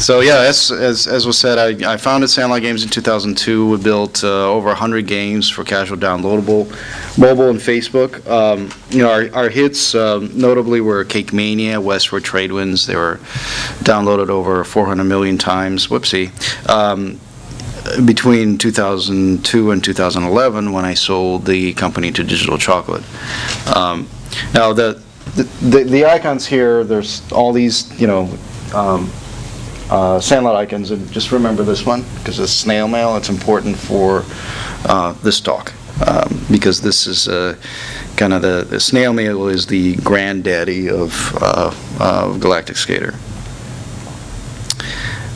So yeah, as was said, I founded Sandlot Games in 2002. We built over 100 games for casual downloadable, mobile and Facebook. Our hits notably were Cake Mania, Westward Trade Winds. They were downloaded over 400 million times. Whoopsie. Between 2002 and 2011, when I sold the company to Digital Chocolate. Now the icons here, there's all these, Sandlot icons, and just remember this one, because it's snail mail. It's important for this talk, because this is kind of the snail mail is the granddaddy of Galactic Skater.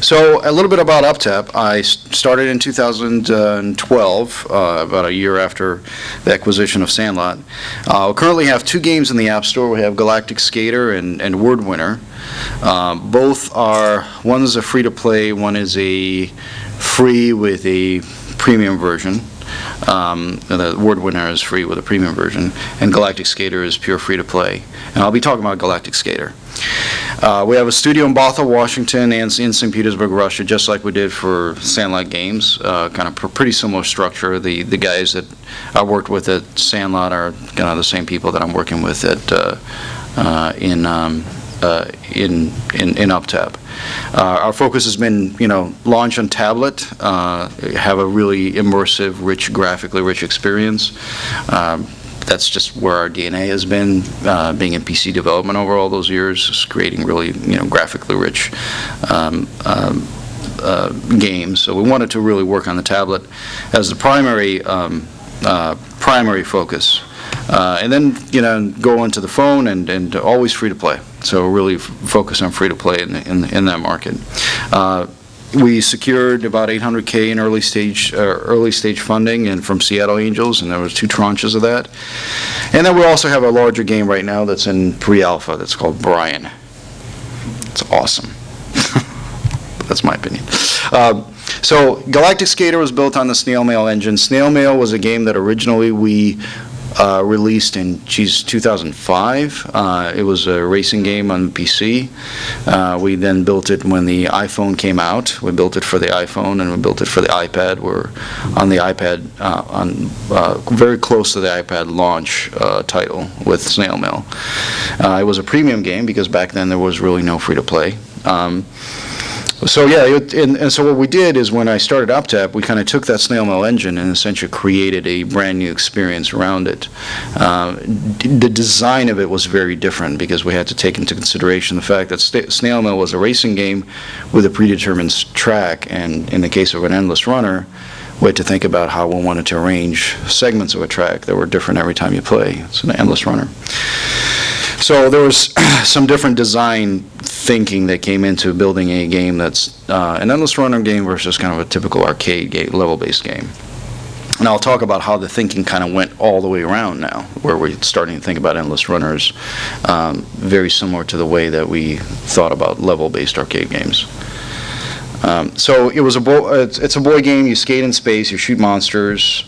So a little bit about UpTap. I started in 2012, about a year after the acquisition of Sandlot. We currently have 2 games in the App Store. We have Galactic Skater and Word Winner. Both are, one is a free-to-play, one is a free with a premium version. The Word Winner is free with a premium version, and Galactic Skater is pure free-to-play. And I'll be talking about Galactic Skater. We have a studio in Bothell, Washington, and in St. Petersburg, Russia, just like we did for Sandlot Games. Kind of pretty similar structure. The guys that I worked with at Sandlot are kind of the same people that I'm working with at in UpTap. Our focus has been, launch on tablet, have a really immersive, graphically rich experience. That's just where our DNA has been, being in PC development over all those years, just creating really, graphically rich games. So we wanted to really work on the tablet as the primary focus. And then, go onto the phone and always free to play. So really focus on free to play in that market. We secured about $800K in early stage funding and from Seattle Angels, and there was 2 tranches of that. And then we also have a larger game right now that's in pre-alpha that's called Brian. It's awesome. That's my opinion. So Galactic Skater was built on the Snail Mail engine. Snail Mail was a game that originally we released in 2005. It was a racing game on PC. We then built it when the iPhone came out. We built it for the iPhone, and we built it for the iPad. We're on the iPad, very close to the iPad launch title with Snail Mail. It was a premium game because back then there was really no free-to-play. So yeah, and so what we did is when I started UpTap, we kind of took that Snail Mail engine and essentially created a brand new experience around it. The design of it was very different because we had to take into consideration the fact that Snail Mail was a racing game with a predetermined track, and in the case of an endless runner, we had to think about how we wanted to arrange segments of a track that were different every time you play. It's an endless runner. So there was some different design thinking that came into building a game that's an endless runner game versus kind of a typical arcade game, level-based game. And I'll talk about how the thinking kind of went all the way around now, where we're starting to think about endless runners very similar to the way that we thought about level-based arcade games. So it was it's a boy game. You skate in space, you shoot monsters.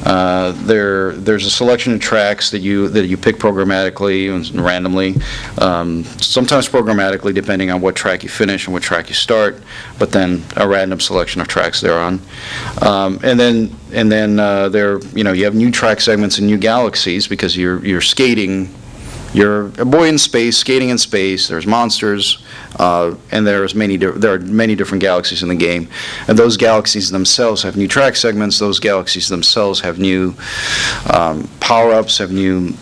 There's a selection of tracks that you pick programmatically and randomly, sometimes programmatically depending on what track you finish and what track you start, but then a random selection of tracks they're on. And then you have new track segments and new galaxies because you're skating. You're a boy in space, skating in space. There's monsters, and there are many different galaxies in the game. And those galaxies themselves have new track segments. Those galaxies themselves have new power-ups, have new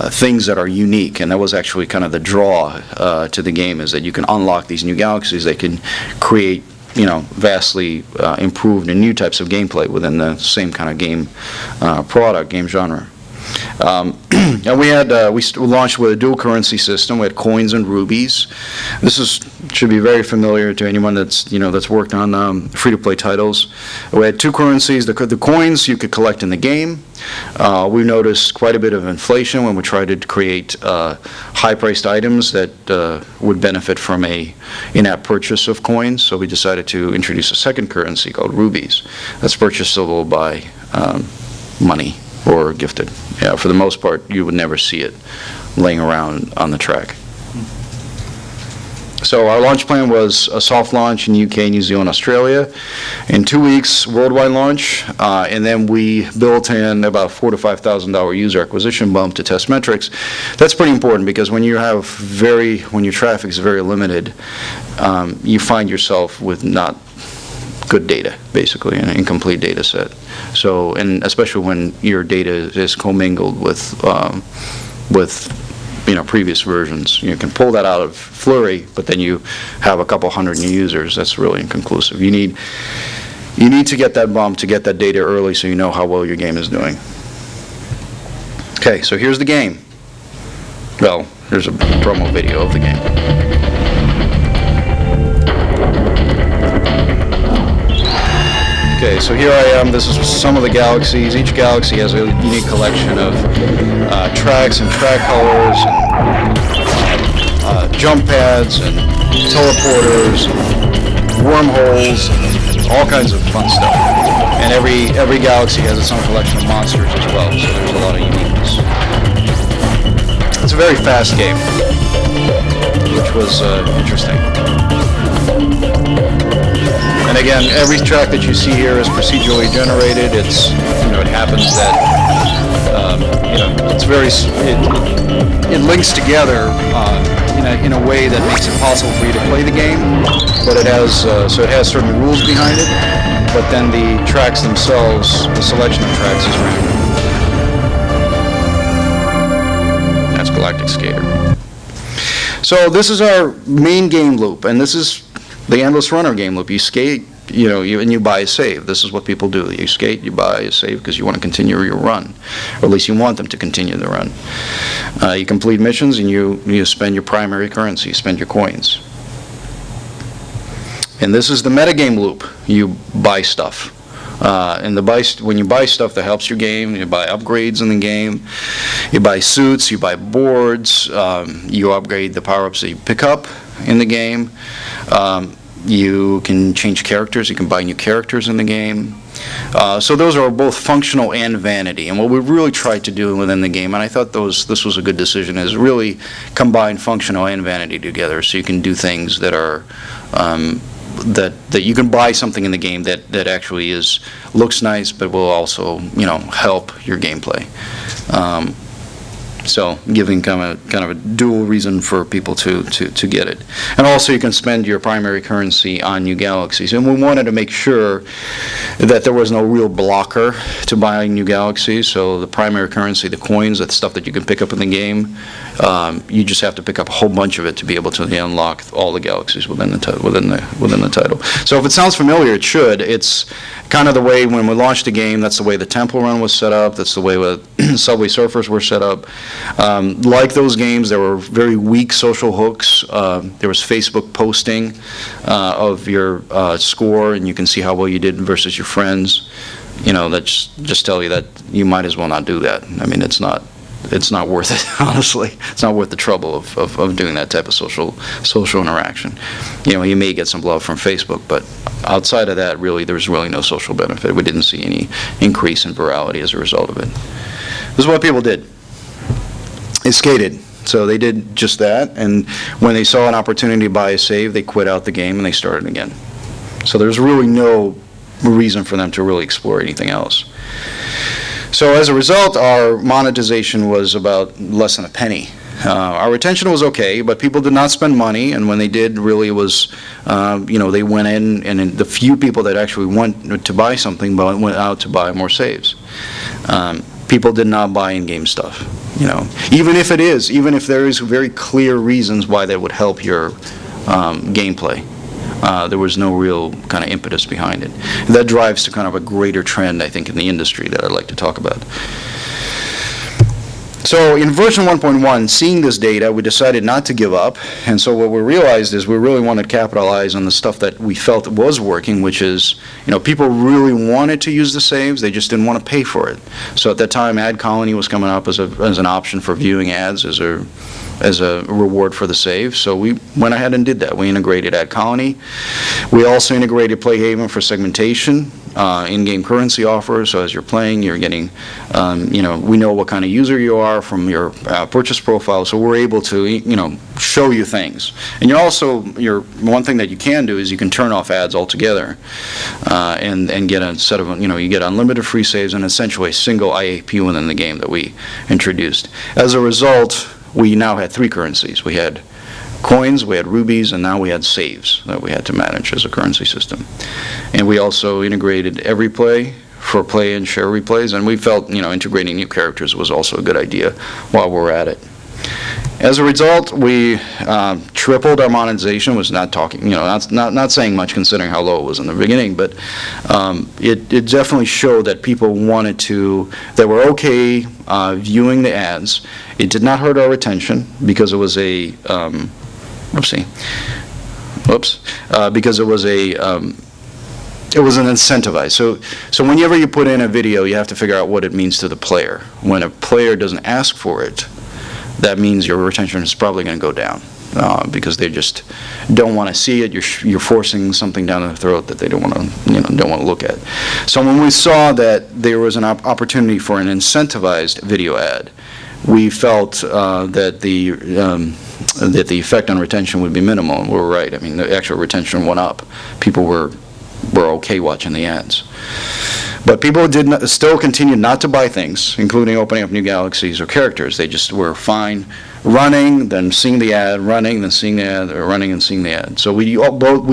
things that are unique. And that was actually kind of the draw to the game, is that you can unlock these new galaxies. They can create vastly improved and new types of gameplay within the same kind of game game genre. And we launched with a dual currency system. We had coins and rubies. This should be very familiar to anyone that's worked on free-to-play titles. We had 2 currencies. The coins you could collect in the game. We noticed quite a bit of inflation when we tried to create high-priced items that would benefit from a in-app purchase of coins. So we decided to introduce a second currency called rubies. That's purchasable by money or gifted. Yeah, for the most part, you would never see it laying around on the track. So our launch plan was a soft launch in UK, New Zealand, Australia. In 2 weeks, worldwide launch, and then we built in about $4,000 to $5,000 user acquisition bump to test metrics. That's pretty important because when you have when your traffic is very limited, you find yourself with not good data, basically, an incomplete data set. So, and especially when your data is commingled with previous versions. You can pull that out of Flurry, but then you have a couple hundred new users. That's really inconclusive. You need to get that bump, to get that data early so you know how well your game is doing. Okay, so here's the game. Well, here's a promo video of the game. Okay, so here I am. This is some of the galaxies. Each galaxy has a unique collection of tracks and track colors, and jump pads, and teleporters, and wormholes, and all kinds of fun stuff. And every galaxy has its own collection of monsters as well, so there's a lot of uniqueness. It's a very fast game, which was interesting. And again, every track that you see here is procedurally generated. It's, it happens that, it's very, it links together in a way that makes it possible for you to play the game. But it has, so it has certain rules behind it. But then the tracks themselves, the selection of tracks is random. That's Galactic Skater. So this is our main game loop, and this is the endless runner game loop. You skate, and you buy a save. This is what people do. You skate, you buy a save because you want to continue your run, or at least you want them to continue the run. You complete missions, and you spend your primary currency, you spend your coins. And this is the metagame loop. You buy stuff. When you buy stuff that helps your game, you buy upgrades in the game, you buy suits, you buy boards, you upgrade the power-ups that you pick up in the game. You can change characters, you can buy new characters in the game. So those are both functional and vanity. And what we really tried to do within the game, and I thought this was a good decision, is really combine functional and vanity together so you can do things that are that you can buy something in the game that actually looks nice but will also help your gameplay. So giving kind of a dual reason for people to get it. And also you can spend your primary currency on new galaxies. And we wanted to make sure that there was no real blocker to buying new galaxies. So the primary currency, the coins, that's stuff that you can pick up in the game. You just have to pick up a whole bunch of it to be able to unlock all the galaxies within the title. So if it sounds familiar, it should. It's kind of the way when we launched the game. That's the way the Temple Run was set up. That's the way Subway Surfers were set up. Like those games, there were very weak social hooks. There was Facebook posting of your score, and you can see how well you did versus your friends. That just tell you that you might as well not do that. I mean, it's not worth it, honestly. It's not worth the trouble of doing that type of social interaction. You may get some love from Facebook, but outside of that, really, there's really no social benefit. We didn't see any increase in virality as a result of it. This is what people did. They skated. So they did just that, and when they saw an opportunity to buy a save, they quit out the game and they started again. So there's really no reason for them to really explore anything else. So as a result, our monetization was about less than a penny. Our retention was okay, but people did not spend money, and when they did, really it was, they went in, and the few people that actually went to buy something went out to buy more saves. People did not buy in-game stuff, even if there is very clear reasons why that would help your gameplay. There was no real kind of impetus behind it. And that drives to kind of a greater trend, I think, in the industry that I'd like to talk about. So in version 1.1, seeing this data, we decided not to give up. And so what we realized is we really wanted to capitalize on the stuff that we felt was working, which is, people really wanted to use the saves, they just didn't want to pay for it. So at that time, Ad Colony was coming up as an option for viewing ads as a reward for the save. So we went ahead and did that. We integrated Ad Colony. We also integrated Playhaven for segmentation. in-game currency offers. So as you're playing, you're getting, we know what kind of user you are from your purchase profile. So we're able to, show you things. And one thing that you can do is you can turn off ads altogether, and get a set of, you get unlimited free saves and essentially a single IAP within the game that we introduced. As a result, we now had 3 currencies. We had coins, we had rubies, and now we had saves that we had to manage as a currency system. And we also integrated every play for play and share replays, and we felt, integrating new characters was also a good idea while we're at it. As a result, we tripled our monetization. Was not talking, not saying much considering how low it was in the beginning, but it definitely showed that people that were okay viewing the ads. It did not hurt our retention because it was because it was an incentivized. So whenever you put in a video, you have to figure out what it means to the player. When a player doesn't ask for it, that means your retention is probably going to go down, because they just don't want to see it. You're forcing something down their throat that they don't want to look at. So when we saw that there was an opportunity for an incentivized video ad, we felt that the effect on retention would be minimal, and we were right. I mean, the actual retention went up. People were okay watching the ads. But people still continued not to buy things, including opening up new galaxies or characters. They just were fine running, then seeing the ad, running, then seeing the ad, or running and seeing the ad. So we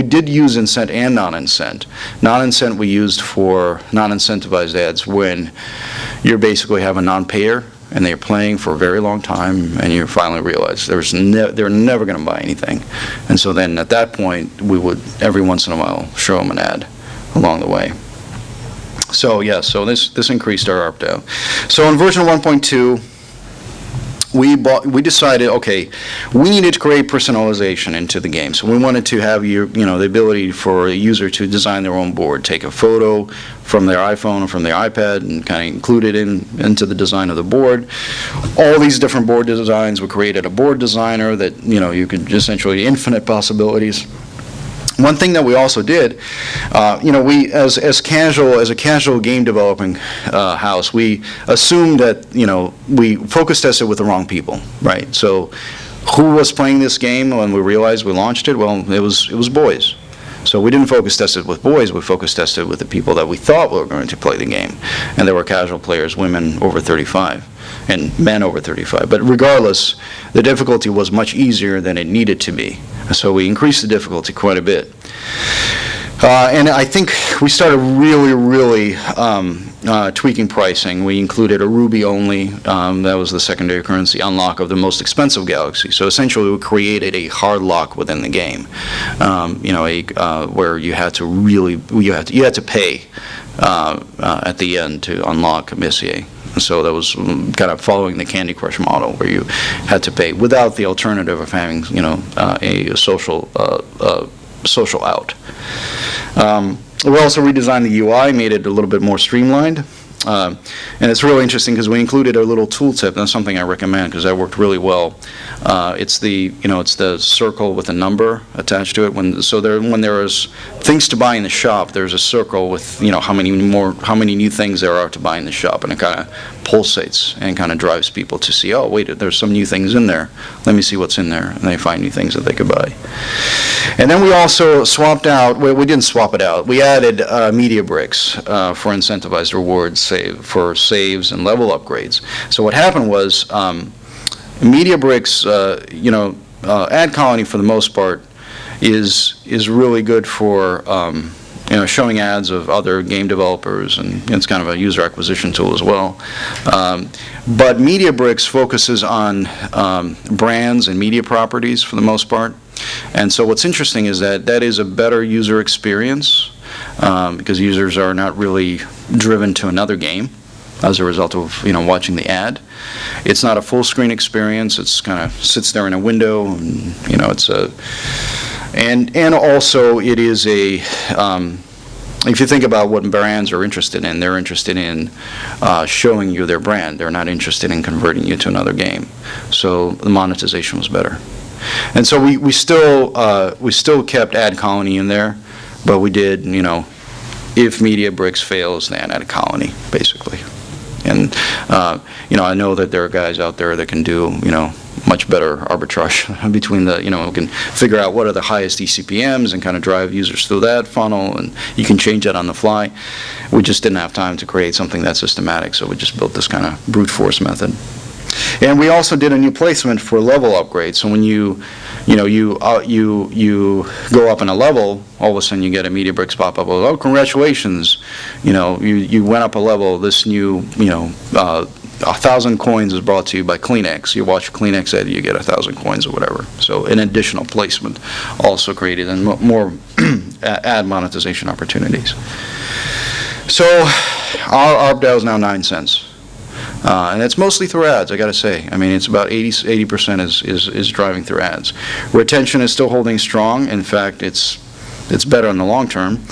did use incent and non-incent. Non-incent we used for non-incentivized ads when you basically have a non-payer and they're playing for a very long time, and you finally realize they're never going to buy anything. And so then at that point, we would every once in a while show them an ad along the way. So so this increased our ARPDAU. So in version 1.2, we decided, okay, we needed to create personalization into the game. So we wanted to have the ability for a user to design their own board, take a photo from their iPhone or from their iPad and kind of include it into the design of the board. All these different board designs, we created a board designer that, you could essentially infinite possibilities. One thing that we also did, we as a casual game developing house, we assumed that we focus tested with the wrong people, right? So, who was playing this game when we realized we launched it? Well, it was boys. So we didn't focus test it with boys. We focus tested with the people that we thought were going to play the game, and there were casual players, women over 35. And men over 35. But regardless, the difficulty was much easier than it needed to be. So we increased the difficulty quite a bit. And I think we started really tweaking pricing. We included a ruby only. That was the secondary currency unlock of the most expensive galaxy. So essentially, we created a hard lock within the game. Where you had to pay at the end to unlock Messier. So that was kind of following the Candy Crush model, where you had to pay without the alternative of having, a social out. We also redesigned the UI, made it a little bit more streamlined. And it's really interesting because we included a little tooltip, and that's something I recommend because that worked really well. It's the circle with a number attached to it. When there is things to buy in the shop, there's a circle with how many new things there are to buy in the shop, and it kind of pulsates and kind of drives people to see, oh wait, there's some new things in there. Let me see what's in there, and they find new things that they could buy. And then we also swapped out. We didn't swap it out. We added media bricks for incentivized rewards for saves and level upgrades. So what happened was media bricks, Ad Colony for the most part is really good for showing ads of other game developers, and it's kind of a user acquisition tool as well. But media bricks focuses on brands and media properties for the most part. And so what's interesting is that is a better user experience because users are not really driven to another game as a result of watching the ad. It's not a full screen experience. It's kind of sits there in a window, and it's a and also it is a if you think about what brands are interested in, they're interested in showing you their brand. They're not interested in converting you to another game. So the monetization was better. And so we still kept Ad Colony in there, but we did if MediaBricks fails, then at a colony, basically. And, I know that there are guys out there that can do, much better arbitrage between the, can figure out what are the highest eCPMs and kind of drive users through that funnel, and you can change that on the fly. We just didn't have time to create something that systematic, so we just built this kind of brute force method. And we also did a new placement for level upgrade. So when you go up in a level, all of a sudden you get a MediaBricks pop up. Oh, congratulations! You went up a level. This new 1,000 coins is brought to you by Kleenex. You watch a Kleenex ad, you get 1,000 coins or whatever. So an additional placement also created and more ad monetization opportunities. So our ARPDAU is now 9 cents. And it's mostly through ads, I got to say. I mean, it's about 80% is driving through ads. Retention is still holding strong. In fact, it's better in the long term.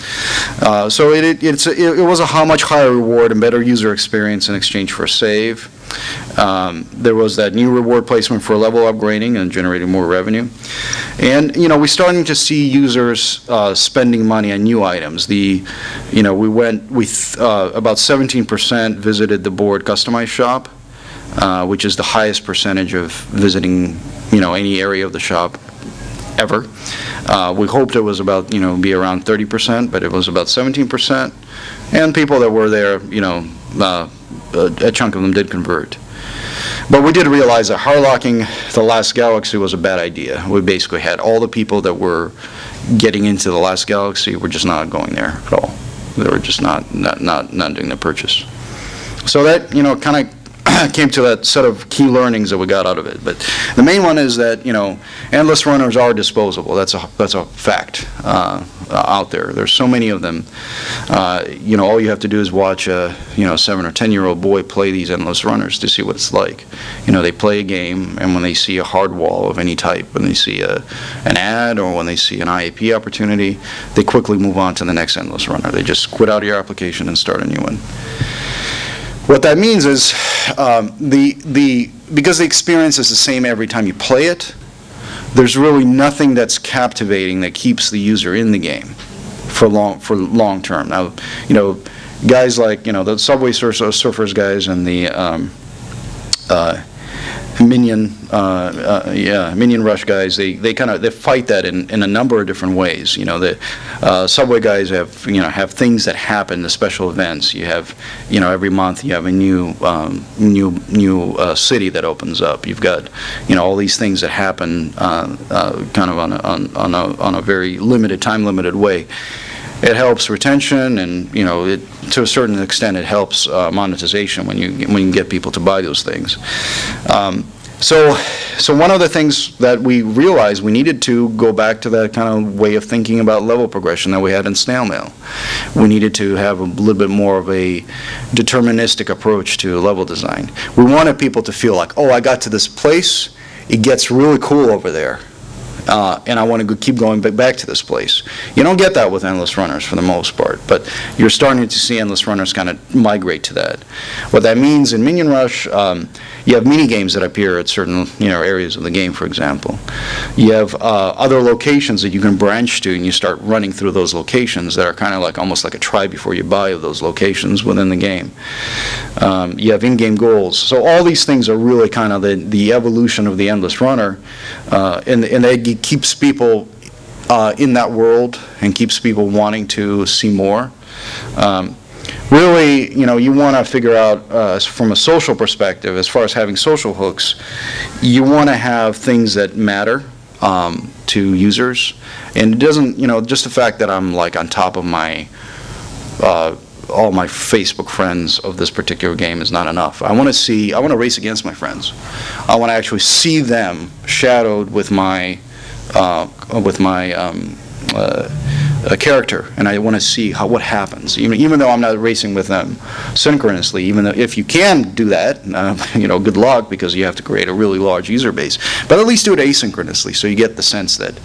So it was a much higher reward and better user experience in exchange for a save. There was that new reward placement for level upgrading and generating more revenue. And, we're starting to see users spending money on new items. We went with about 17% visited the board customized shop, which is the highest percentage of visiting, any area of the shop ever. We hoped it was about, be around 30%, but it was about 17%. And people that were there, a chunk of them did convert. But we did realize that hard locking the last galaxy was a bad idea. We basically had all the people that were getting into the last galaxy were just not going there at all. They were just not doing the purchase. So that, kind of came to that set of key learnings that we got out of it. But the main one is that, endless runners are disposable. That's a fact out there. There's so many of them. All you have to do is watch a 7 or 10-year-old boy play these endless runners to see what it's like. They play a game, and when they see a hard wall of any type, when they see an ad or when they see an IAP opportunity, they quickly move on to the next endless runner. They just quit out of your application and start a new one. What that means is because the experience is the same every time you play it, there's really nothing that's captivating that keeps the user in the game for long term. Now, guys like the Subway Surfers guys and the Minion Rush guys, they fight that in a number of different ways. The Subway guys have things that happen, the special events. You have every month you have a new city that opens up. You've got all these things that happen kind of on a very time limited way. It helps retention, and to a certain extent it helps monetization when you get people to buy those things. So one of the things that we realized, we needed to go back to that kind of way of thinking about level progression that we had in snail mail. We needed to have a little bit more of a deterministic approach to level design. We wanted people to feel like, oh, I got to this place, it gets really cool over there. And I want to keep going back to this place. You don't get that with endless runners for the most part, but you're starting to see endless runners kind of migrate to that. What that means in Minion Rush, you have mini games that appear at certain areas of the game, for example. You have other locations that you can branch to, and you start running through those locations that are kind of almost like a try before you buy of those locations within the game. You have in-game goals. So all these things are really kind of the evolution of the endless runner, and they keeps people in that world and keeps people wanting to see more. Really, you want to figure out from a social perspective, as far as having social hooks, you want to have things that matter to users. And it doesn't, just the fact that I'm on top of my all my Facebook friends of this particular game is not enough. I want to race against my friends. I want to actually see them shadowed with my character, and I want to see what happens. Even though I'm not racing with them synchronously, even though if you can do that, good luck, because you have to create a really large user base. But at least do it asynchronously, so you get the sense that,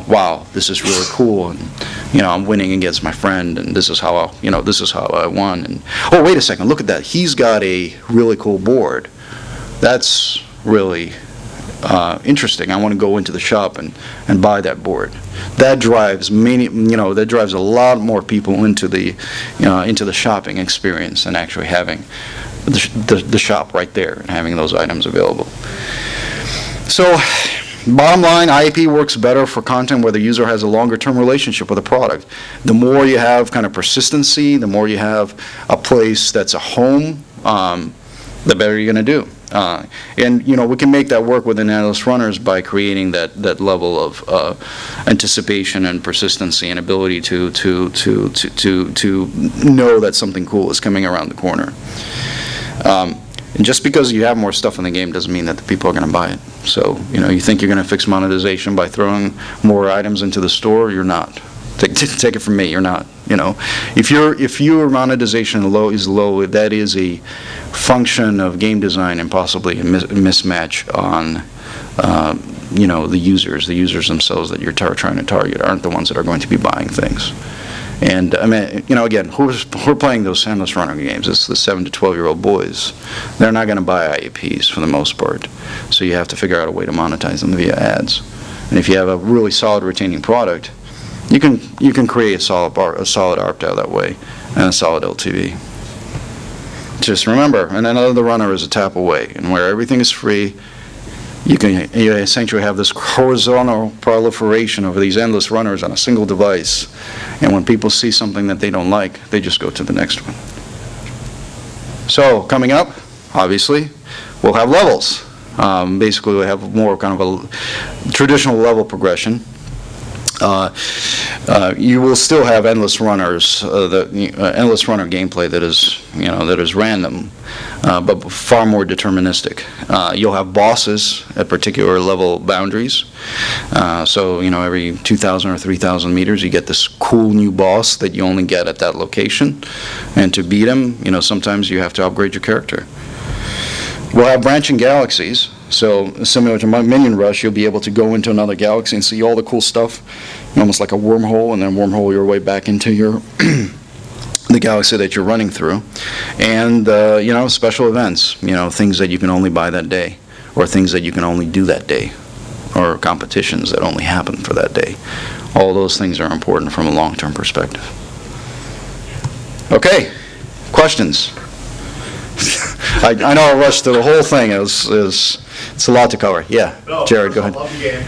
wow, this is really cool, and I'm winning against my friend, and this is how I won. And oh, wait a second, look at that. He's got a really cool board. That's really interesting. I want to go into the shop and buy that board. That drives that drives a lot more people into the shopping experience and actually having the shop right there and having those items available. So, bottom line, IAP works better for content where the user has a longer-term relationship with a product. The more you have kind of persistency, the more you have a place that's a home, the better you're going to do. And we can make that work within Endless Runners by creating that level of anticipation and persistency and ability to know that something cool is coming around the corner. And just because you have more stuff in the game doesn't mean that the people are going to buy it. So, you think you're going to fix monetization by throwing more items into the store, you're not. Take it from me, you're not. If your monetization is low, that is a function of game design and possibly a mismatch on the users themselves that you're trying to target aren't the ones that are going to be buying things. And I mean, again, who are playing those Endless Runner games? It's the 7 to 12-year-old boys. They're not going to buy IAPs for the most part. So you have to figure out a way to monetize them via ads. And if you have a really solid retaining product, you can create a solid ARPDAU that way and a solid LTV. Just remember, and another runner is a tap away, and where everything is free, you essentially have this horizontal proliferation of these endless runners on a single device. And when people see something that they don't like, they just go to the next one. So, coming up, obviously, we'll have levels. Basically, we'll have more kind of a traditional level progression. You will still have endless runners, endless runner gameplay that is random, but far more deterministic. You'll have bosses at particular level boundaries. So every 2,000 or 3,000 meters, you get this cool new boss that you only get at that location, and to beat him, sometimes you have to upgrade your character. We'll have branching galaxies. So similar to Minion Rush, you'll be able to go into another galaxy and see all the cool stuff, almost like a wormhole, and then wormhole your way back into your the galaxy that you're running through. And special events, things that you can only buy that day, or things that you can only do that day, or competitions that only happen for that day. All those things are important from a long-term perspective. Okay, questions? I know I rushed through the whole thing. It's a lot to cover. Yeah, Jared, go ahead. I love the game.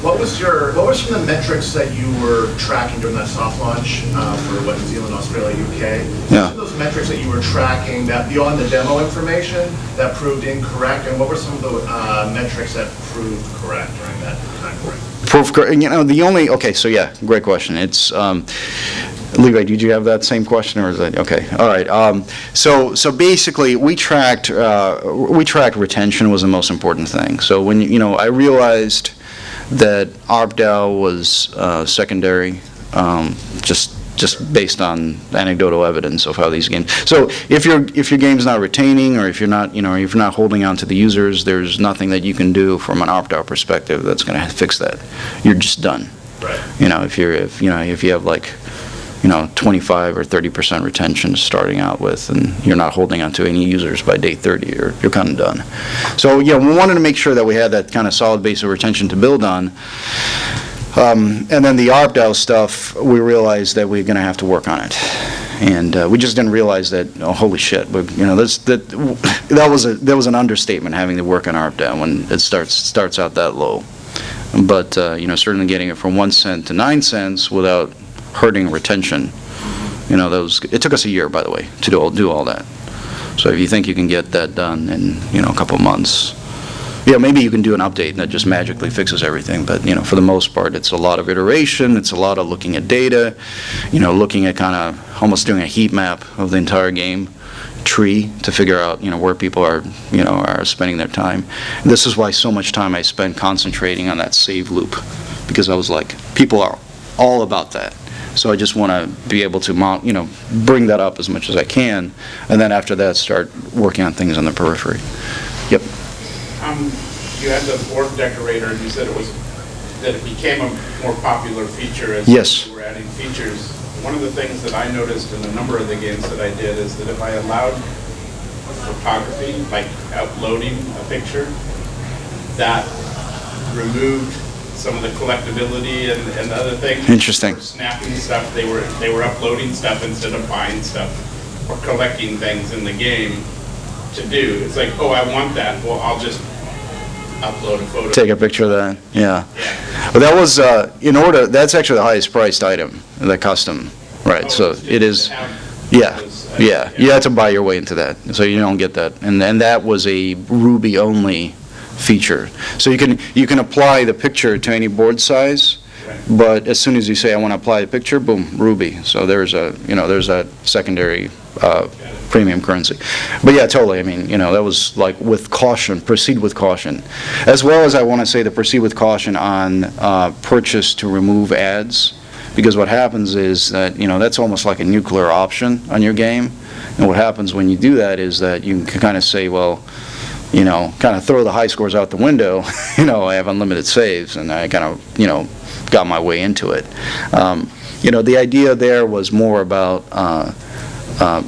What were some of the metrics that you were tracking during that soft launch for New Zealand, Australia, UK? Yeah. What were those metrics that you were tracking that beyond the demo information that proved incorrect, and what were some of the metrics that proved correct during that time frame? Okay, so yeah, great question. It's Levi, did you have that same question, or is that okay? All right. So basically, we tracked retention was the most important thing. So when I realized that ARPDAU was secondary, just based on anecdotal evidence of how these games. So if your game's not retaining, or if you're not holding on to the users, there's nothing that you can do from an ARPDAU perspective that's going to fix that. You're just done. Right. If you have like 25 or 30% retention starting out with, and you're not holding on to any users by day 30, you're kind of done. So we wanted to make sure that we had that kind of solid base of retention to build on. And then the ARPDAU stuff, we realized that we're going to have to work on it. And we just didn't realize that, holy shit, that was an understatement, having to work on ARPDAU when it starts out that low. But certainly getting it from 1 cent to 9 cents without hurting retention, it took us a year, by the way, to do all that. So if you think you can get that done in a couple months, maybe you can do an update that just magically fixes everything. But for the most part, it's a lot of iteration. It's a lot of looking at data, looking at kind of almost doing a heat map of the entire game tree to figure out where people are spending their time. And this is why so much time I spent concentrating on that save loop, because I was like, people are all about that. So I just want to be able to bring that up as much as I can, and then after that start working on things on the periphery. Yep. You had the board decorator, and you said it became a more popular feature as Yes. you were adding features. One of the things that I noticed in a number of the games that I did is that if I allowed photography, like uploading a picture, that removed some of the collectability and other things. Interesting. They were snapping stuff, they were uploading stuff instead of buying stuff or collecting things in the game to do. It's like, oh, I want that, well, I'll just upload a photo. Take a picture of that, yeah. Yeah. But that was, that's actually the highest priced item, the custom, right? Oh, So it's just it is, to have yeah, those, yeah. You have to buy your way into that, so you don't get that. And that was a Ruby-only feature. So you can apply the picture to any board size, Right. but as soon as you say, I want to apply the picture, boom, Ruby. So there's that secondary premium currency. But yeah, totally, I mean, that was like with caution, proceed with caution. As well as I want to say the proceed with caution on purchase to remove ads, because what happens is that, that's almost like a nuclear option on your game. And what happens when you do that is that you can kind of say, well, kind of throw the high scores out the window. I have unlimited saves, and I kind of, got my way into it. The idea there was more about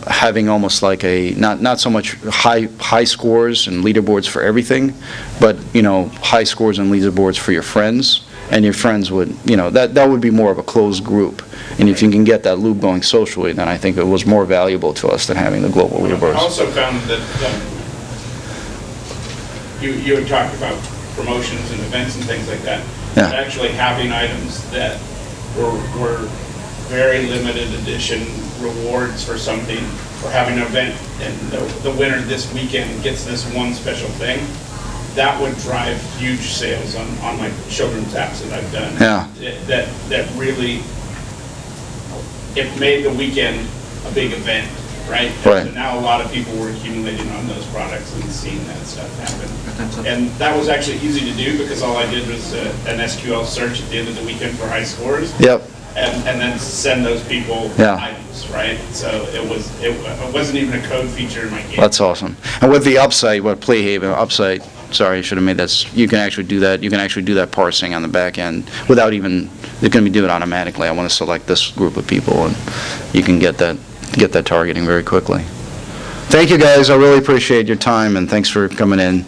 having almost like not so much high scores and leaderboards for everything, but, high scores and leaderboards for your friends, and your friends would, that would be more of a closed group. And if you can get that loop going socially, then I think it was more valuable to us than having the global I leaderboards. also found that you had talked about promotions and events and things like that. Yeah. But actually having items that were very limited edition rewards for something, or having an event and the winner this weekend gets this one special thing, that would drive huge sales on my children's apps that I've done. Yeah. That really, it made the weekend a big event, right? Right. So now a lot of people were accumulating on those products and seeing that stuff happen. And that was actually easy to do because all I did was an SQL search at the end of the weekend for high scores. Yep. And then send those people Yeah. items, right? So it wasn't even a code feature in my game. That's awesome. And with the upside, Playhaven upside, sorry, I should have made that, you can actually do that, parsing on the back end without even, it's going to be doing it automatically. I want to select this group of people, and you can get that targeting very quickly. Thank you, guys. I really appreciate your time, and thanks for coming in.